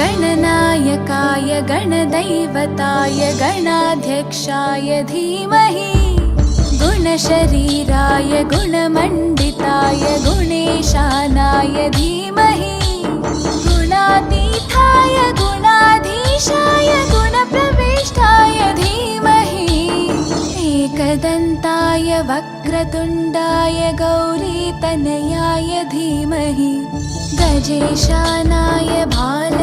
गणनायकाय गणदैवताय गणाध्यक्षाय धीमहि गुणशरीराय गुणमण्डिताय गुणेशानाय धीमहि गुणातीताय गुणाधीशाय गुणप्रविष्टाय धीमहि एकदन्ताय वक्रतुण्डाय गौरीतनयाय धीमहि गजेशानाय भाल